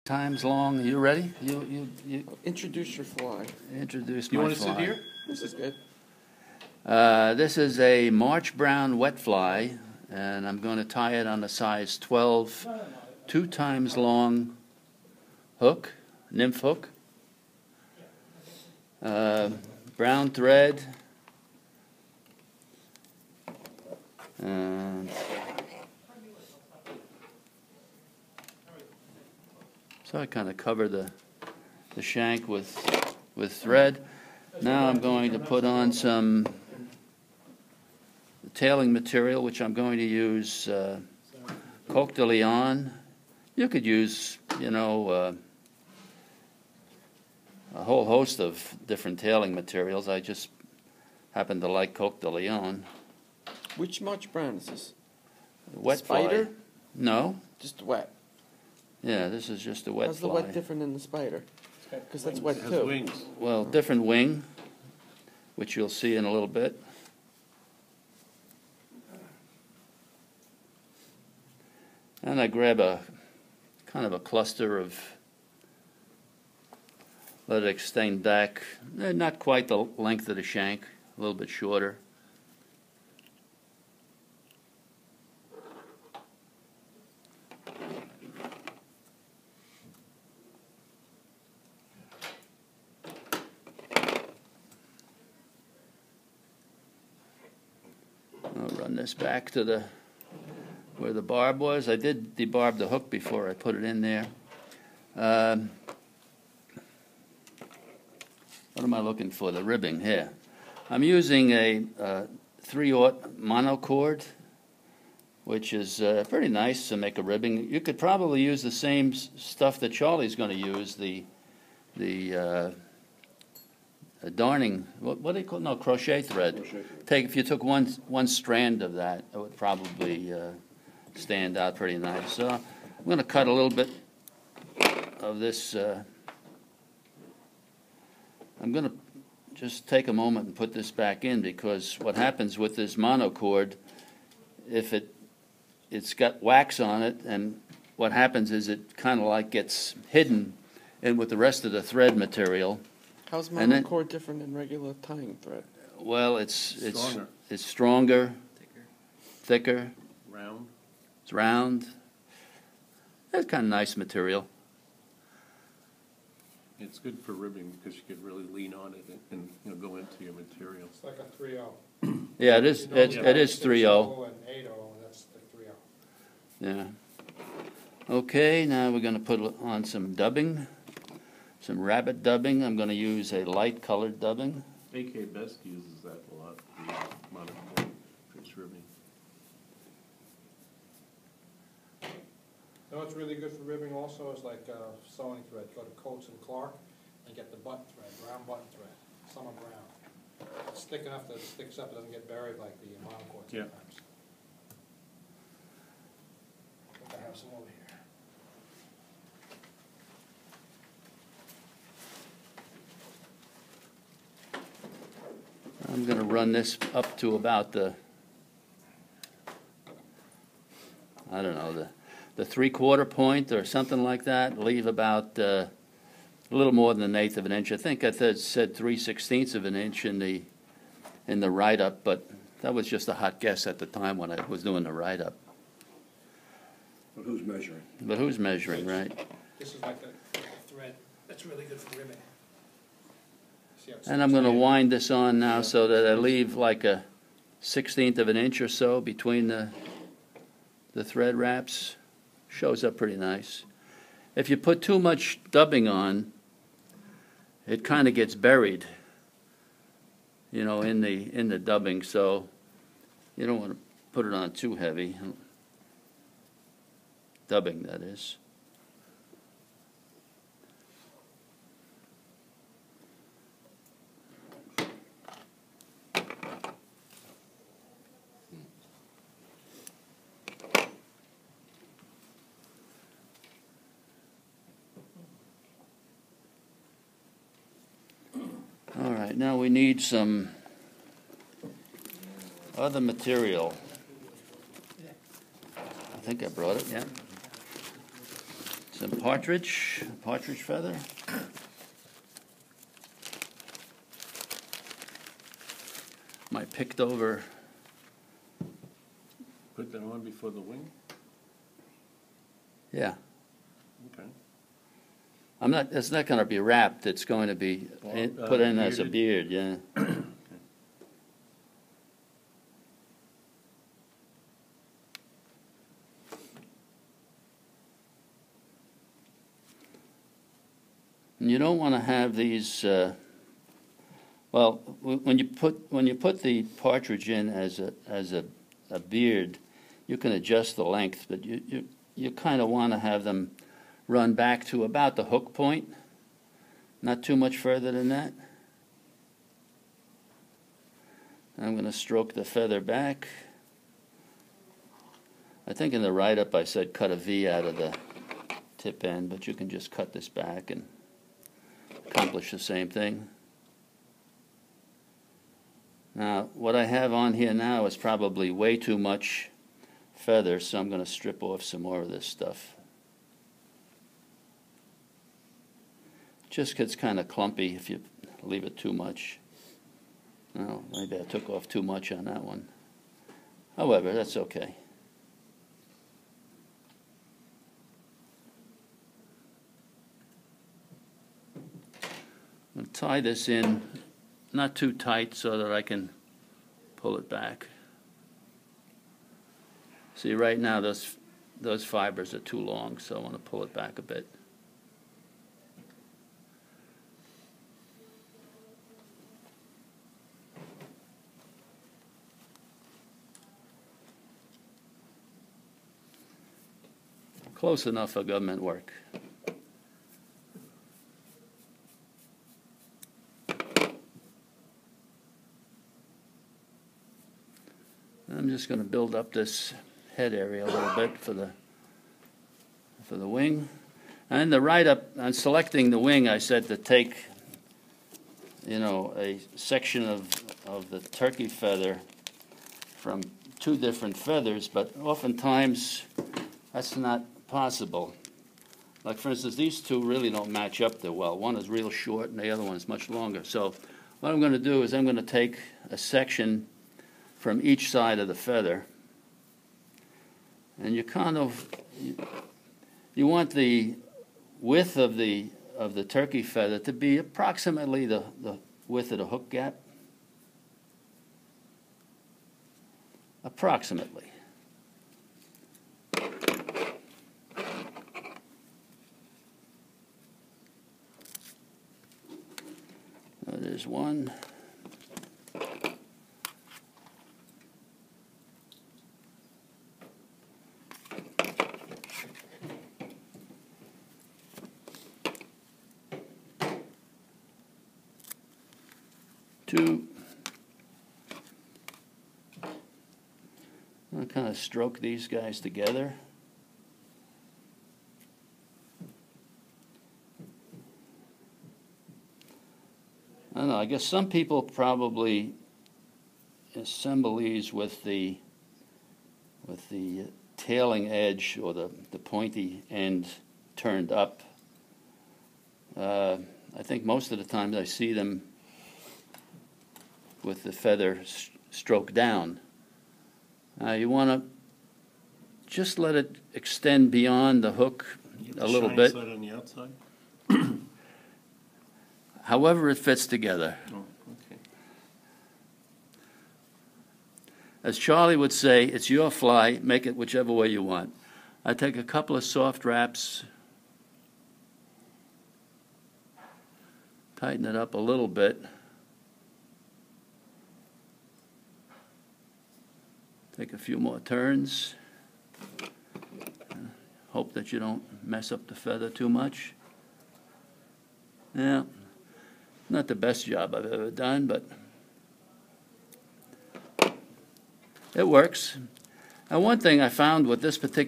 times long. You ready? You Introduce your fly. introduce You my want to fly. sit here? This is good. This is a March Brown wet fly, and I'm going to tie it on a size 12, 2 times long hook, nymph hook. Brown thread. So I kind of cover the shank with thread. Now I'm going to put on some tailing material, which I'm going to use Coq de Leon. You could use, a whole host of different tailing materials. I just happen to like Coq de Leon. Which March Brown is this? Wet Spider? fly. No. Just wet. Yeah, this is just a wet How's fly. the wet different than the spider? Because that's wet It has too. wings. Well, different wing, which you'll see in a little bit. And I grab a kind of a cluster of, let it extend back, not quite the length of the shank, a little bit shorter. I'll run this back to where the barb was. I did debarb the hook before I put it in there. What am I looking for? The ribbing here. I'm using a 3/0 monocord, which is pretty nice to make a ribbing. You could probably use the same stuff that Charlie's going to use, the darning, what do you call it? No, crochet thread. If you took one strand of that, it would probably stand out pretty nice. So I'm going to cut a little bit of this. I'm going to just take a moment and put this back in, because what happens with this monocord, if it's got wax on it, and what happens is it kind of like gets hidden in with the rest of the thread material. How's And then- monocord different than regular tying thread? Well, it's Stronger. stronger, thicker, Round. it's round. It's kind of nice material. It's good for ribbing because you could really lean on it and go into your material. It's like a 3-0. Yeah, it is. It is 3/0. And 8-0, and that's the 3-0. Yeah. Okay, now we're going to put on some dubbing, some rabbit dubbing. I'm going to use a light colored dubbing. AK Best uses that a lot, the monocord for its ribbing. You know what's really good for ribbing also is like sewing thread. Go to Coates and Clark and get the button thread, brown button thread, summer brown. It's thick enough that it sticks up, it doesn't get buried like the monocord Yeah. sometimes. I think I have some over here. I'm going to run this up to about the 3/4 point or something like that. Leave about a little more than 1/8 of an inch. I think I said 3/16 of an inch in the write-up, but that was just a hot guess at the time when I was doing the write-up. But who's measuring? But who's measuring, right? This is like a thread that's really good for ribbing. See how it And I'm going to sticks wind this on now so that I leave like a 1/16 of an inch or so between the thread wraps. Shows up pretty nice. If you put too much dubbing on, it kind of gets buried, in the dubbing. So you don't want to put it on too heavy. Dubbing, that is. All right, now we need some other material. I think I brought it, yeah. Some partridge feather. My picked over, Put that on before the wing? yeah. Okay. It's not gonna be wrapped, it's going to be put in as a beard, yeah. And you don't wanna have these, well, when you put the partridge in as a beard, you can adjust the length, but you kind of want to have them run back to about the hook point, not too much further than that. I'm going to stroke the feather back. I think in the write-up I said cut a V out of the tip end, but you can just cut this back and accomplish the same thing. Now, what I have on here now is probably way too much feather, so I'm going to strip off some more of this stuff. Just gets kind of clumpy if you leave it too much. Well, maybe I took off too much on that one. However, that's okay. I'll tie this in not too tight so that I can pull it back. See, right now those fibers are too long, so I want to pull it back a bit. Close enough for government work. I'm just going to build up this head area a little bit for the wing. And the write-up on selecting the wing, I said to take, a section of the turkey feather from two different feathers, but oftentimes that's not possible. Like, for instance, these two really don't match up that well. One is real short and the other one is much longer. So what I'm going to do is I'm going to take a section from each side of the feather, and you want the width of the turkey feather to be approximately the width of the hook gap. Approximately. There's one. Two. I'll kind of stroke these guys together. I don't know, I guess some people probably assemble these with the tailing edge or the pointy end turned up. I think most of the times I see them with the feather stroke down. You want to just let it extend beyond the hook a little bit. Shiny side on the outside? However it fits together. Oh, okay. As Charlie would say, it's your fly, make it whichever way you want. I take a couple of soft wraps, tighten it up a little bit, take a few more turns, hope that you don't mess up the feather too much. Yeah. Not the best job I've ever done, but it works. And one thing I found with this particular